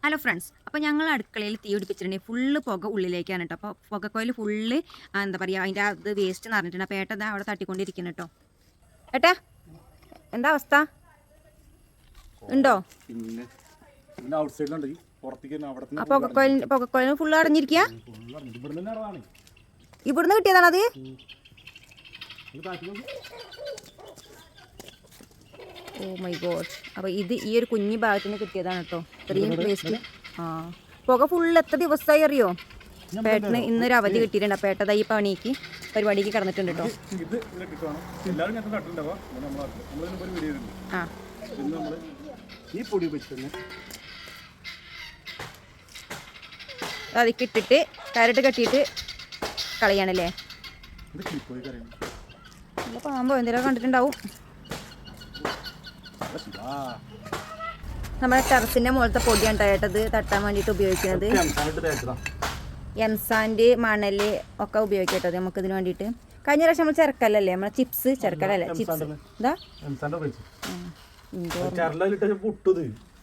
Hello friends, അപ്പോൾ ഞങ്ങൾ അടുക്കളയിൽ തീ പിടിപ്പിച്ചിട്ടുണ്ടെങ്കിൽ ഫുള്ള് പുക ഉള്ളിലേക്കാണ് കേട്ടോ. അപ്പോൾ പുകക്കോയിൽ ഫുള്ള് എന്താ പറയുക, അതിൻ്റെ അത് വേസ്റ്റ് എന്ന് പറഞ്ഞിട്ടുണ്ട്. അപ്പോൾ ഏട്ട അവിടെ തട്ടിക്കൊണ്ടിരിക്കുന്നു കേട്ടോ. ഏട്ടാ, എന്താ അവസ്ഥ ഉണ്ടോ? ആ പുകക്കോയിൽ ഫുള്ള് അടഞ്ഞിരിക്കുക. ഇവിടുന്ന് കിട്ടിയതാണത്. Oh my God. അപ്പോൾ ഇത് ഈ ഒരു കുഞ്ഞു ഭാഗത്തിന് കിട്ടിയതാണ് കേട്ടോ ഇത്രയും വേസ്റ്റ്. ആ പുക ഫുള്ള് എത്ര ദിവസമായി അറിയോ? പേട്ടന് ഇന്നൊരു അവധി കിട്ടിയിട്ടുണ്ട്. അപ്പോൾ ഏട്ടതാ ഈ പണിക്ക് പരിപാടിക്ക് കിടന്നിട്ടുണ്ട് കേട്ടോ. ആ അതിക്ക് ഇട്ടിട്ട് കരട്ട് കെട്ടിയിട്ട് കളയാണല്ലേ. നല്ല പാമ്പോ എന്തെങ്കിലും കണ്ടിട്ടുണ്ടാവും. നമ്മുടെ ടെറസിന്റെ മുകളിലത്തെ പൊടിയാണ് കേട്ടത് തട്ടാൻ വേണ്ടിയിട്ട് ഉപയോഗിക്കുന്നത്. എംസാൻഡ് മണല് ഒക്കെ ഉപയോഗിക്കട്ടത് നമുക്ക് ഇതിന് വേണ്ടിയിട്ട്. കഴിഞ്ഞ പ്രാവശ്യം നമ്മൾ ചെറുക്കല്ലേ, നമ്മളെ ചിപ്സ് ചെറുക്കലല്ലേ ചിപ്സ് എന്താ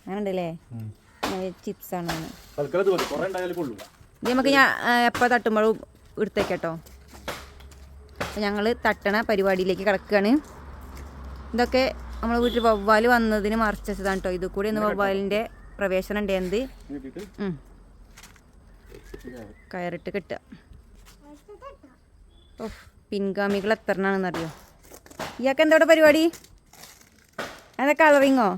അങ്ങനെ ഉണ്ടല്ലേ, ചിപ്സ് ആണ്. ഇത് നമുക്ക് ഞാൻ എപ്പോൾ തട്ടുമ്പോഴും എടുത്തേക്കട്ടോ. അപ്പം ഞങ്ങൾ തട്ടണ പരിപാടിയിലേക്ക് കിടക്കുകയാണ്. ഇതൊക്കെ നമ്മളെ വീട്ടിൽ വവ്വാല് വന്നതിന് മറച്ചു വെച്ചതാണ് കേട്ടോ. ഇത് കൂടി ഒന്ന് വവ്വാലിൻ്റെ പ്രവേശനം ഉണ്ട്. എന്ത് കയറിട്ട് കിട്ടുക. ഓ പിൻഗാമികൾ എത്രണ്ണാണെന്നറിയോ? ഇയാൾക്ക് എന്താ ഇവിടെ പരിപാടി? അതാ കളറിങ്ങോ?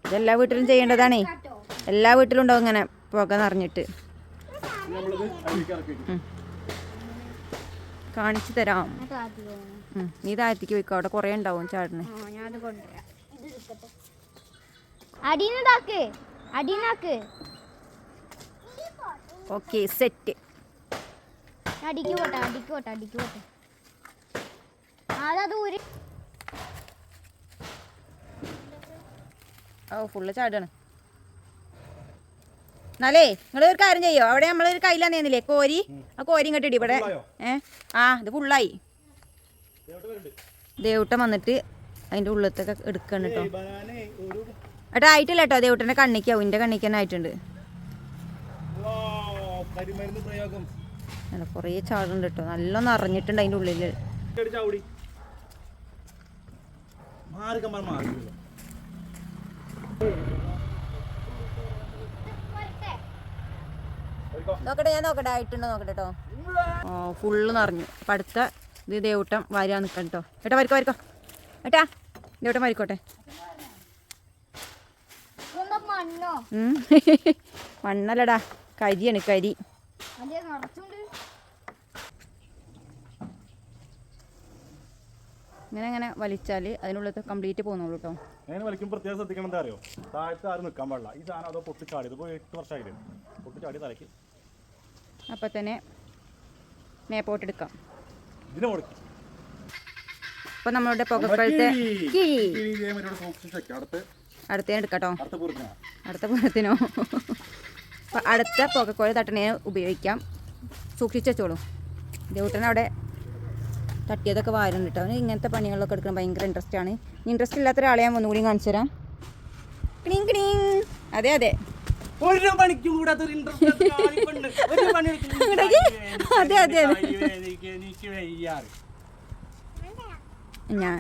ഇതെല്ലാ വീട്ടിലും ചെയ്യേണ്ടതാണേ. എല്ലാ വീട്ടിലും ഉണ്ടാവും ഇങ്ങനെ പുക നിറഞ്ഞിട്ട്. കാണിച്ചു തരാം. നീ താഴത്തേക്ക് പോയിക്കോ, അവിടെ കുറേ ഉണ്ടാവും ചാടിന്. Okay set. ഓ ഫുള്ള് ചാടാണ്. എന്നാലേ നിങ്ങളൊരു കാര്യം ചെയ്യോ, അവിടെ നമ്മളൊരു കയ്യിലാന്ന് തന്നില്ലേ കോരി, ആ കോരി ഇങ്ങോട്ട് ഇടി ഇവിടെ. ആ ഇത് ഫുള്ളായി. ദേവൂട്ടൻ വന്നിട്ട് അതിൻ്റെ ഉള്ളത്തൊക്കെ എടുക്കണം കേട്ടോ. ഏട്ടാ ആയിട്ടില്ല കേട്ടോ, ദേവൂട്ടൻ്റെ കണ്ണിക്കാവും. എൻ്റെ കണ്ണിക്ക് തന്നെ ആയിട്ടുണ്ട്. അല്ല കുറേ ചാടുണ്ട് കേട്ടോ, നല്ല നിറഞ്ഞിട്ടുണ്ട് അതിൻ്റെ ഉള്ളിൽ. നോക്കട്ടെ, ഞാൻ നോക്കട്ടെ ആയിട്ടുണ്ടോ നോക്കട്ടെ കേട്ടോ. ഓ ഫുള്ള് നിറഞ്ഞു. അപ്പം അടുത്ത ഇത് ദേവൂട്ടം വാരാൻ നിൽക്കാം കേട്ടോ. ഏട്ടാ വരക്കോ വരക്കോ, ഏട്ടാ ദേവൂട്ടം വരക്കോട്ടെ. മണ്ണല്ലടാ, കരിയാണ് കരി. ഇങ്ങനെ അങ്ങനെ വലിച്ചാൽ അതിനുള്ളത് കംപ്ലീറ്റ് പോകുന്നുള്ളൂ കേട്ടോ. അങ്ങനെ വലിക്കുമ്പോൾ പ്രത്യേകം ശ്രദ്ധിക്കണം. എന്താ അറിയോ, താഴത്ത് ആരും നിൽക്കാൻ പാടില്ല. ഈ സാധനം അതോ പൊട്ടിച്ചാടി, ഇതിപ്പോൾ 8 വർഷമായില്ലേ പൊട്ടിച്ചാടി തലയ്ക്ക്. അപ്പം തന്നെ മേപ്പോട്ടെടുക്കാം. ഇതിനെ കൊടുക്കും. അപ്പം നമ്മളുടെ പുകക്കഴുത്ത് അടുത്തേന് എടുക്കാട്ടോ. അടുത്ത പൂരത്തിനോ? അപ്പം അടുത്ത പുകക്കോഴ തട്ടണേ ഉപയോഗിക്കാം. സൂക്ഷിച്ച് വെച്ചോളൂ. ദേവൂട്ടൻ അവിടെ തട്ടിയതൊക്കെ വാരുന്നുണ്ട് കേട്ടോ. അവന് ഇങ്ങനത്തെ പണികളൊക്കെ എടുക്കണം ഭയങ്കര ഇൻട്രസ്റ്റ് ആണ്. ഇൻട്രസ്റ്റ് ഇല്ലാത്ത ഒരാളെ ഞാൻ ഒന്നുകൂടി കാണിച്ചു തരാം. Clean clean. അതെ അതെ ഒരു പണിക്കും കൂടാത്തൊരു ഇൻട്രസ്റ്റ്. അതെ അതെ ഞാൻ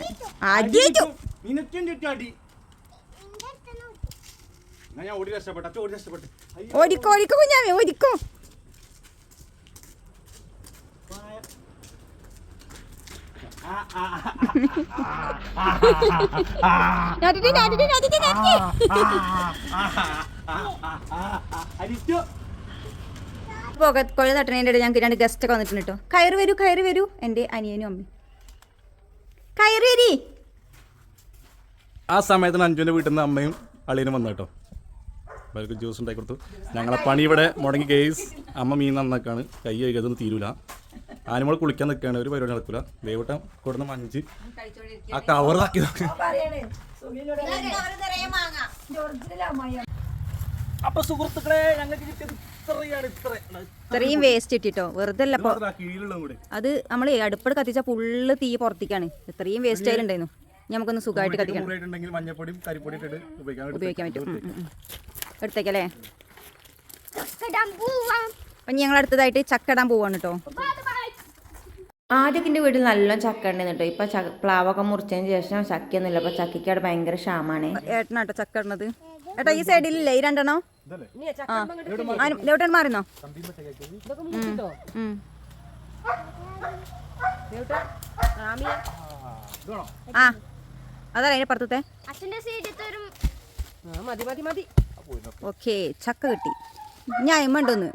ഓടിക്കോ ഓടിക്കോ കുഞ്ഞാവേ ഓടിക്കോ. പുകക്കോഴ തട്ടണേൻ്റെ ഇടയിൽ ഞങ്ങൾക്ക് 2 ഗസ്റ്റ് ഒക്കെ വന്നിട്ടുണ്ട് കേട്ടോ. കയറി വരൂ എൻ്റെ അനിയനും അമ്മയും കയറി വരി. ആ സമയത്തിന് അഞ്ജുവിൻ്റെ വീട്ടിൽ നിന്ന് അമ്മയും അളിയനും വന്നു കേട്ടോ. അവർക്ക് ജ്യൂസ് ഉണ്ടാക്കി കൊടുത്തു. ഞങ്ങളെ പണി ഇവിടെ മുടങ്ങി. കേസ് അമ്മ മീൻ നന്നാക്കാണ്. കൈ കഴുകതൊന്നും തീരൂല. ആനിമോൾ കുളിക്കാൻ നിൽക്കുകയാണ്. ഒരു പരിപാടി നടക്കില്ല. ദേവട്ടം കൊടുന്ന മഞ്ച് ആ കവറാക്കി. അപ്പൊ സുഹൃത്തുക്കളെ, ഞങ്ങൾക്ക് കിട്ടിയത് ഇത്രയും വേസ്റ്റ് ഇട്ടിട്ടോ. വെറുതെ അല്ല അത് നമ്മൾ അടുപ്പട് കത്തിച്ച ഫുള്ള് തീ പുറത്തേക്കാണ്. ഇത്രയും വേസ്റ്റ് ആയിട്ടുണ്ടായിരുന്നു. നമുക്കൊന്ന് സുഖമായിട്ട് കത്തിക്കണം, മുറിയായിട്ടുണ്ടെങ്കിൽ മഞ്ഞപ്പൊടിയും കരിപ്പൊടി ഇട്ടിട്ട് ഉപയോഗിക്കാൻ പറ്റും. എടുത്തേക്കല്ലേ. അപ്പം ഞങ്ങൾ അടുത്തതായിട്ട് ചക്ക ഇടാൻ പോവാണ് കേട്ടോ. ആദ്യമൊക്കെ എൻ്റെ വീട്ടിൽ നല്ലോണം ചക്ക ഉണ്ടായിരുന്നു കേട്ടോ. ഇപ്പം പ്ലാവൊക്കെ മുറിച്ചതിന് ശേഷം ചക്കയൊന്നുമില്ല. അപ്പോൾ ചക്കയ്ക്ക് അവിടെ ഭയങ്കര ക്ഷാമാണ്. ഏട്ടനാട്ടോ ചക്ക ഇടുന്നത്. ഏട്ടാ ഈ സൈഡിലില്ലേ ഈ രണ്ടെണ്ണോ? ആ ദേവട്ടൻ മാറുന്നോ? ആ അതല്ല അതിന്റെ പുറത്തത്തെ. ഓക്കെ ചക്ക കിട്ടി. ഞാൻ അമ്മണ്ടോന്ന്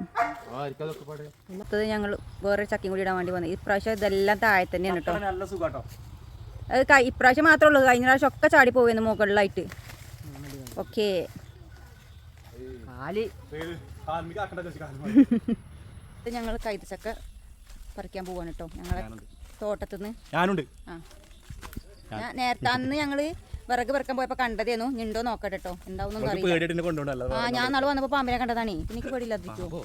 അടുത്തത് ഞങ്ങൾ വേറെ ചക്കയും കൂടി ഇടാൻ വേണ്ടി വന്നത്. ഇപ്രാവശ്യം ഇതെല്ലാം താഴെ തന്നെയാണ് കേട്ടോ. നല്ല സുഖാട്ടോ. അത് ഇപ്രാവശ്യം മാത്രമേ ഉള്ളൂ, കഴിഞ്ഞ പ്രാവശ്യം ഒക്കെ ചാടി പോവുന്നു മുകളിലായിട്ട്. ഓക്കെ ഞങ്ങൾ കൈതച്ചക്ക പറിക്കാൻ പോവാണ് കേട്ടോ ഞങ്ങളെ തോട്ടത്തുനിന്ന്. ഞാനുണ്ട്. ആ ഞാൻ നേരത്തെ അന്ന് ഞങ്ങള് വിറക് പെറുക്കാൻ പോയപ്പോ കണ്ടതേന്നു. ഞണ്ടോ നോക്കട്ടെ കേട്ടോ, എന്താവുന്നൊന്നും അറിയില്ല. ആ ഞാൻ നാളെ വന്നപ്പോ പാമ്പിനെ കണ്ടതാണേ. എനിക്ക് പേടിയില്ലാതിരിക്കുമോ?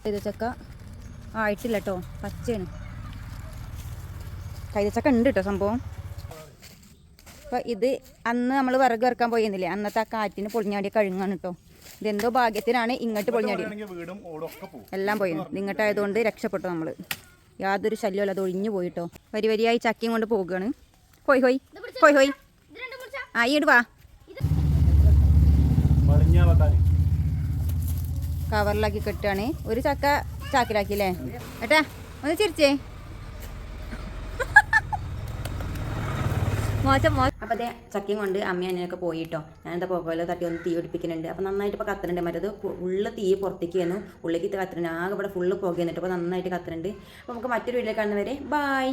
കൈതച്ചക്ക ആയിട്ടില്ല കേട്ടോ, പച്ചയാണ്. കൈതച്ചക്ക ഉണ്ട് കേട്ടോ സംഭവം. അപ്പം ഇത് അന്ന് നമ്മൾ വിറക് ഇറക്കാൻ പോയിരുന്നില്ലേ, അന്നത്തെ ആ കാറ്റിന് പൊളിഞ്ഞാടിയ കഴുങ്ങാണ് കേട്ടോ. ഇതെന്തോ ഭാഗ്യത്തിനാണ് ഇങ്ങോട്ട് പൊളിഞ്ഞാടി, എല്ലാം പോയി. ഇങ്ങോട്ടായതുകൊണ്ട് രക്ഷപ്പെട്ടു നമ്മൾ. യാതൊരു ശല്യമല്ല, അത് ഒഴിഞ്ഞു പോയിട്ടോ. വരി വരിയായി ചക്കയും കൊണ്ട് പോവുകയാണ്. ഹോയ് ഹോയ് ഹോയ് ഹോയ്. ആ ഈട് വാ. കവറിലാക്കി കെട്ടുകയാണ്. ഒരു ചക്ക ചാക്കിലാക്കില്ലേ ഏട്ടാ? ഒന്ന് ചിരിച്ചേ. മോശം. അപ്പോൾ അതേ ചക്കയും കൊണ്ട് അമ്മയും അനിയനൊക്കെ പോയിട്ടോ. ഞാനെന്താ പുകയില തട്ടി ഒന്ന് തീ പിടിപ്പിക്കുന്നുണ്ട്. അപ്പോൾ നന്നായിട്ട് ഇപ്പോൾ കത്തുന്നുണ്ട്. മറ്റേത് ഫുള്ള് തീ പുറത്തേക്ക് വന്നു, ഉള്ളിലേക്ക് കത്തുന്നുണ്ട്. ആകെ ഇവിടെ ഫുള്ള് പുകയുന്നുണ്ട്. അപ്പോൾ നന്നായിട്ട് കത്തുന്നുണ്ട്. അപ്പോൾ നമുക്ക് മറ്റൊരു വീട്ടിലേക്ക് കാണുന്നവരെ ബായ്.